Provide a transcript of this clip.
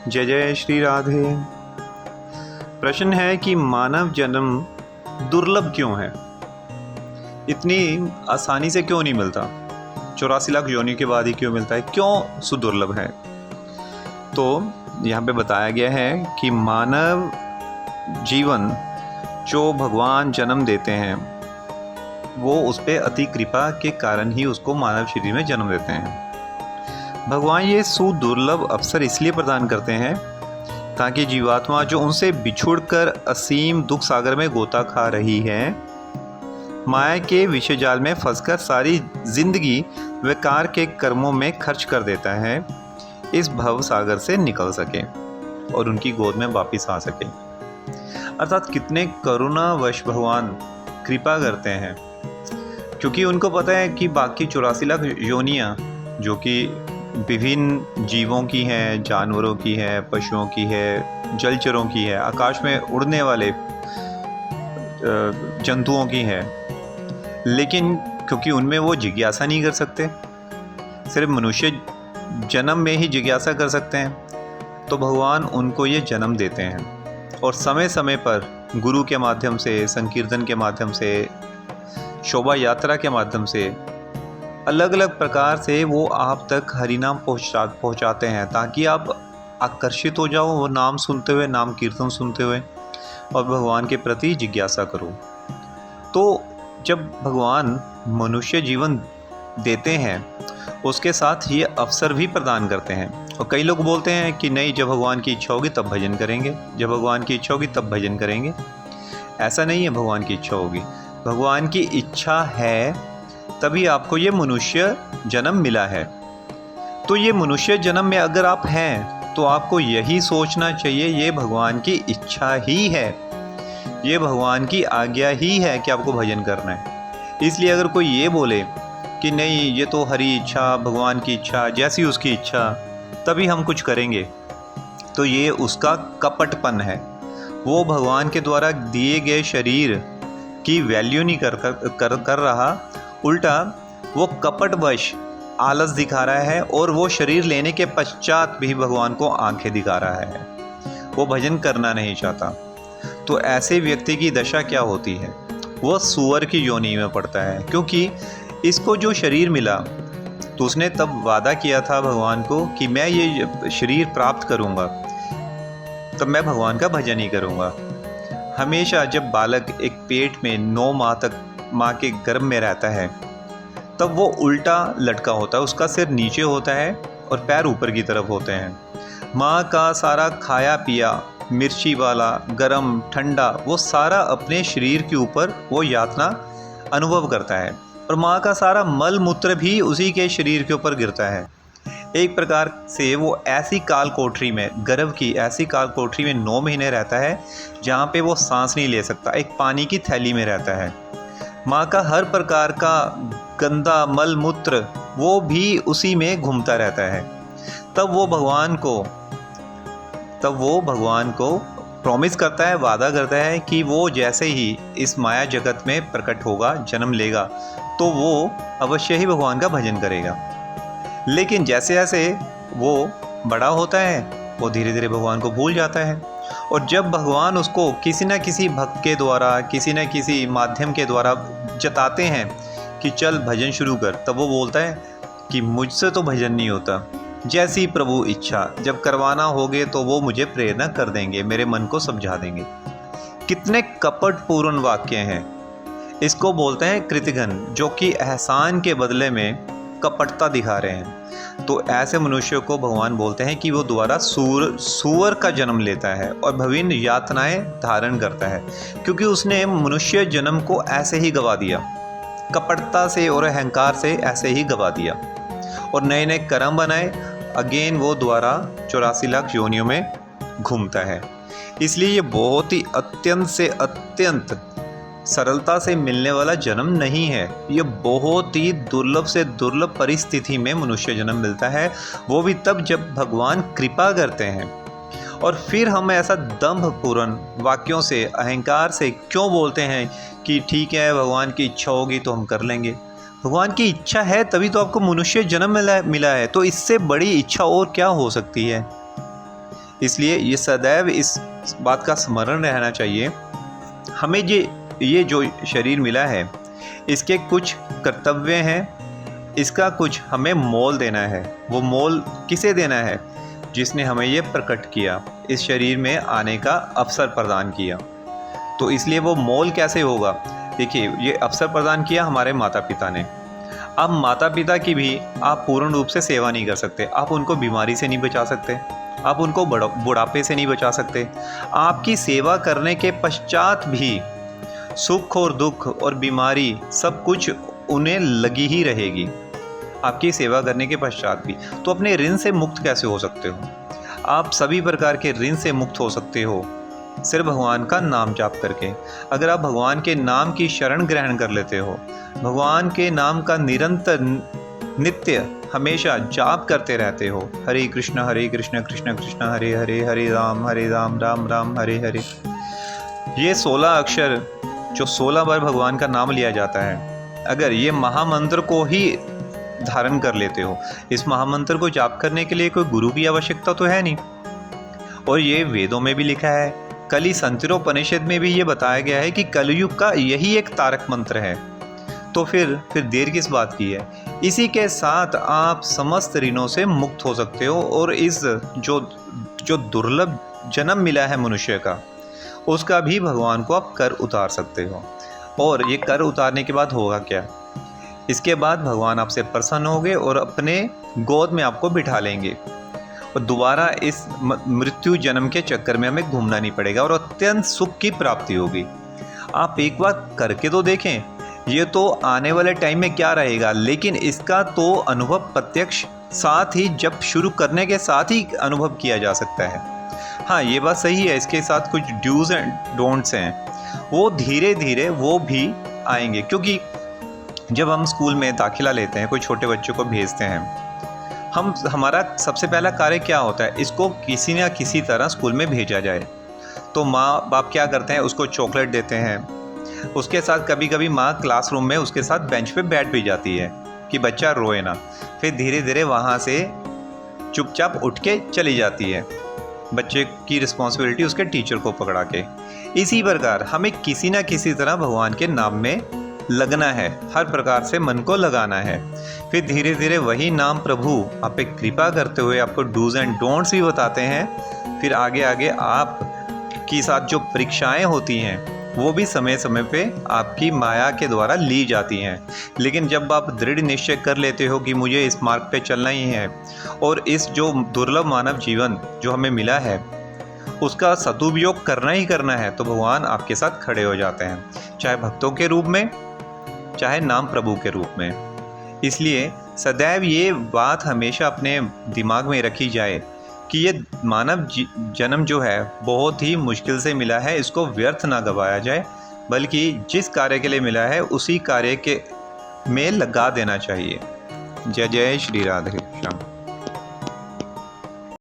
जय जय श्री राधे। प्रश्न है कि मानव जन्म दुर्लभ क्यों है, इतनी आसानी से क्यों नहीं मिलता, 84 लाख योनि के बाद ही क्यों मिलता है, क्यों सुदुर्लभ है। तो यहाँ पे बताया गया है कि मानव जीवन जो भगवान जन्म देते हैं वो उस पर अति कृपा के कारण ही उसको मानव शरीर में जन्म देते हैं। भगवान ये सुदुर्लभ अवसर इसलिए प्रदान करते हैं ताकि जीवात्मा जो उनसे बिछुड़कर असीम दुख सागर में गोता खा रही है, माया के विषय जाल में फंसकर सारी जिंदगी बेकार के कर्मों में खर्च कर देता है, इस भव सागर से निकल सके और उनकी गोद में वापिस आ सके। अर्थात कितने करुणावश भगवान कृपा करते हैं, क्योंकि उनको पता है कि बाकी 84 लाख योनियाँ जो कि विभिन्न जीवों की हैं, जानवरों की है, पशुओं की है, जलचरों की है, आकाश में उड़ने वाले जंतुओं की है, लेकिन क्योंकि उनमें वो जिज्ञासा नहीं कर सकते, सिर्फ मनुष्य जन्म में ही जिज्ञासा कर सकते हैं, तो भगवान उनको ये जन्म देते हैं और समय समय पर गुरु के माध्यम से, संकीर्तन के माध्यम से, शोभा यात्रा के माध्यम से, अलग अलग प्रकार से वो आप तक हरिनाम पहुँचाते हैं ताकि आप आकर्षित हो जाओ वो नाम सुनते हुए, नाम कीर्तन सुनते हुए, और भगवान के प्रति जिज्ञासा करो। तो जब भगवान मनुष्य जीवन देते हैं उसके साथ ये अवसर भी प्रदान करते हैं। और कई लोग बोलते हैं कि नहीं, जब भगवान की इच्छा होगी तब भजन करेंगे, जब भगवान की इच्छा होगी तब भजन करेंगे। ऐसा नहीं है, भगवान की इच्छा होगी, भगवान की इच्छा है तभी आपको ये मनुष्य जन्म मिला है। तो ये मनुष्य जन्म में अगर आप हैं तो आपको यही सोचना चाहिए ये भगवान की इच्छा ही है, ये भगवान की आज्ञा ही है कि आपको भजन करना है। इसलिए अगर कोई ये बोले कि नहीं ये तो हरी इच्छा, भगवान की इच्छा, जैसी उसकी इच्छा तभी हम कुछ करेंगे, तो ये उसका कपटपन है। वो भगवान के द्वारा दिए गए शरीर की वैल्यू नहीं कर रहा, उल्टा वो कपटवश आलस दिखा रहा है और वो शरीर लेने के पश्चात भी भगवान को आंखें दिखा रहा है, वो भजन करना नहीं चाहता। तो ऐसे व्यक्ति की दशा क्या होती है, वो सूअर की योनि में पड़ता है। क्योंकि इसको जो शरीर मिला तो उसने तब वादा किया था भगवान को कि मैं ये शरीर प्राप्त करूँगा तब मैं भगवान का भजन ही करूँगा। हमेशा जब बालक एक पेट में 9 माह तक माँ के गर्भ में रहता है तब वो उल्टा लटका होता है, उसका सिर नीचे होता है और पैर ऊपर की तरफ होते हैं। माँ का सारा खाया पिया, मिर्ची वाला, गरम, ठंडा, वो सारा अपने शरीर के ऊपर वो यातना अनुभव करता है और माँ का सारा मल मूत्र भी उसी के शरीर के ऊपर गिरता है। एक प्रकार से वो ऐसी काल कोठरी में, गर्भ की ऐसी काल कोठरी में 9 महीने रहता है जहाँ पे वो सांस नहीं ले सकता, एक पानी की थैली में रहता है। माँ का हर प्रकार का गंदा मल मूत्र वो भी उसी में घूमता रहता है। तब वो भगवान को प्रॉमिस करता है, वादा करता है कि वो जैसे ही इस माया जगत में प्रकट होगा, जन्म लेगा, तो वो अवश्य ही भगवान का भजन करेगा। लेकिन जैसे जैसे वो बड़ा होता है वो धीरे धीरे भगवान को भूल जाता है, और जब भगवान उसको किसी न किसी भक्त के द्वारा, किसी न किसी माध्यम के द्वारा जताते हैं कि चल भजन शुरू कर, तब वो बोलता है कि मुझसे तो भजन नहीं होता, जैसी प्रभु इच्छा, जब करवाना होगे तो वो मुझे प्रेरणा कर देंगे, मेरे मन को समझा देंगे। कितने कपटपूर्ण वाक्य हैं। इसको बोलते हैं कृतघ्न, जो कि एहसान के बदले में कपटता दिखा रहे हैं। तो ऐसे मनुष्य को भगवान बोलते हैं कि वो दोबारा सूअर का जन्म लेता है और विभिन्न यातनाएं धारण करता है, क्योंकि उसने मनुष्य जन्म को ऐसे ही गवा दिया, कपटता से और अहंकार से ऐसे ही गवा दिया, और नए नए कर्म बनाए, अगेन वो दोबारा 84 लाख योनियों में घूमता है। इसलिए ये बहुत ही अत्यंत से अत्यंत सरलता से मिलने वाला जन्म नहीं है, ये बहुत ही दुर्लभ से दुर्लभ परिस्थिति में मनुष्य जन्म मिलता है, वो भी तब जब भगवान कृपा करते हैं। और फिर हम ऐसा दंभपूर्ण वाक्यों से, अहंकार से क्यों बोलते हैं कि ठीक है भगवान की इच्छा होगी तो हम कर लेंगे। भगवान की इच्छा है तभी तो आपको मनुष्य जन्म मिला है, तो इससे बड़ी इच्छा और क्या हो सकती है। इसलिए ये सदैव इस बात का स्मरण रहना चाहिए, हमें ये जो शरीर मिला है इसके कुछ कर्तव्य हैं, इसका कुछ हमें मोल देना है। वो मोल किसे देना है? जिसने हमें ये प्रकट किया, इस शरीर में आने का अवसर प्रदान किया। तो इसलिए वो मोल कैसे होगा? देखिए, ये अवसर प्रदान किया हमारे माता पिता ने। अब माता पिता की भी आप पूर्ण रूप से सेवा नहीं कर सकते, आप उनको बीमारी से नहीं बचा सकते, आप उनको बुढ़ापे से नहीं बचा सकते। आपकी सेवा करने के पश्चात भी सुख और दुख और बीमारी सब कुछ उन्हें लगी ही रहेगी, आपकी सेवा करने के पश्चात भी। तो अपने ऋण से मुक्त कैसे हो सकते हो? आप सभी प्रकार के ऋण से मुक्त हो सकते हो सिर्फ भगवान का नाम जाप करके। अगर आप भगवान के नाम की शरण ग्रहण कर लेते हो, भगवान के नाम का निरंतर नित्य हमेशा जाप करते रहते हो, हरे कृष्ण कृष्ण कृष्ण हरे हरे, हरे राम राम राम हरे हरे। ये 16 अक्षर जो 16 बार भगवान का नाम लिया जाता है, अगर ये महामंत्र को ही धारण कर लेते हो, इस महामंत्र को जाप करने के लिए कोई गुरु की आवश्यकता तो है नहीं। और ये वेदों में भी लिखा है, कली संतरोपनिषद में भी ये बताया गया है कि कलयुग का यही एक तारक मंत्र है। तो फिर देर किस बात की है? इसी के साथ आप समस्त ऋणों से मुक्त हो सकते हो और इस जो दुर्लभ जन्म मिला है मनुष्य का, उसका भी भगवान को आप कर उतार सकते हो। और ये कर उतारने के बाद होगा क्या? इसके बाद भगवान आपसे प्रसन्न होंगे और अपने गोद में आपको बिठा लेंगे और दोबारा इस मृत्यु जन्म के चक्कर में हमें घूमना नहीं पड़ेगा और अत्यंत सुख की प्राप्ति होगी। आप एक बार करके तो देखें, ये तो आने वाले टाइम में क्या रहेगा, लेकिन इसका तो अनुभव प्रत्यक्ष साथ ही जब शुरू करने के साथ ही अनुभव किया जा सकता है। हाँ, ये बात सही है, इसके साथ कुछ डूज एंड डोंट्स हैं, वो धीरे धीरे वो भी आएंगे। क्योंकि जब हम स्कूल में दाखिला लेते हैं, कोई छोटे बच्चों को भेजते हैं, हमारा सबसे पहला कार्य क्या होता है? इसको किसी न किसी तरह स्कूल में भेजा जाए। तो माँ बाप क्या करते हैं? उसको चॉकलेट देते हैं, उसके साथ कभी कभी माँ क्लासरूम में उसके साथ बेंच पे बैठ भी जाती है कि बच्चा रोए ना। फिर धीरे धीरे वहाँ से चुपचाप उठ के चली जाती है, बच्चे की रिस्पॉन्सिबिलिटी उसके टीचर को पकड़ा के। इसी प्रकार हमें किसी न किसी तरह भगवान के नाम में लगना है, हर प्रकार से मन को लगाना है। फिर धीरे धीरे वही नाम प्रभु आप पे कृपा करते हुए आपको डूज एंड डोंट्स भी बताते हैं। फिर आगे आगे आप की साथ जो परीक्षाएं होती हैं वो भी समय समय पे आपकी माया के द्वारा ली जाती हैं। लेकिन जब आप दृढ़ निश्चय कर लेते हो कि मुझे इस मार्ग पे चलना ही है और इस जो दुर्लभ मानव जीवन जो हमें मिला है उसका सदुपयोग करना ही करना है, तो भगवान आपके साथ खड़े हो जाते हैं, चाहे भक्तों के रूप में, चाहे नाम प्रभु के रूप में। इसलिए सदैव ये बात हमेशा अपने दिमाग में रखी जाए कि ये मानव जन्म जो है बहुत ही मुश्किल से मिला है, इसको व्यर्थ ना गवाया जाए, बल्कि जिस कार्य के लिए मिला है उसी कार्य के में लगा देना चाहिए। जय जय श्री राधे श्याम।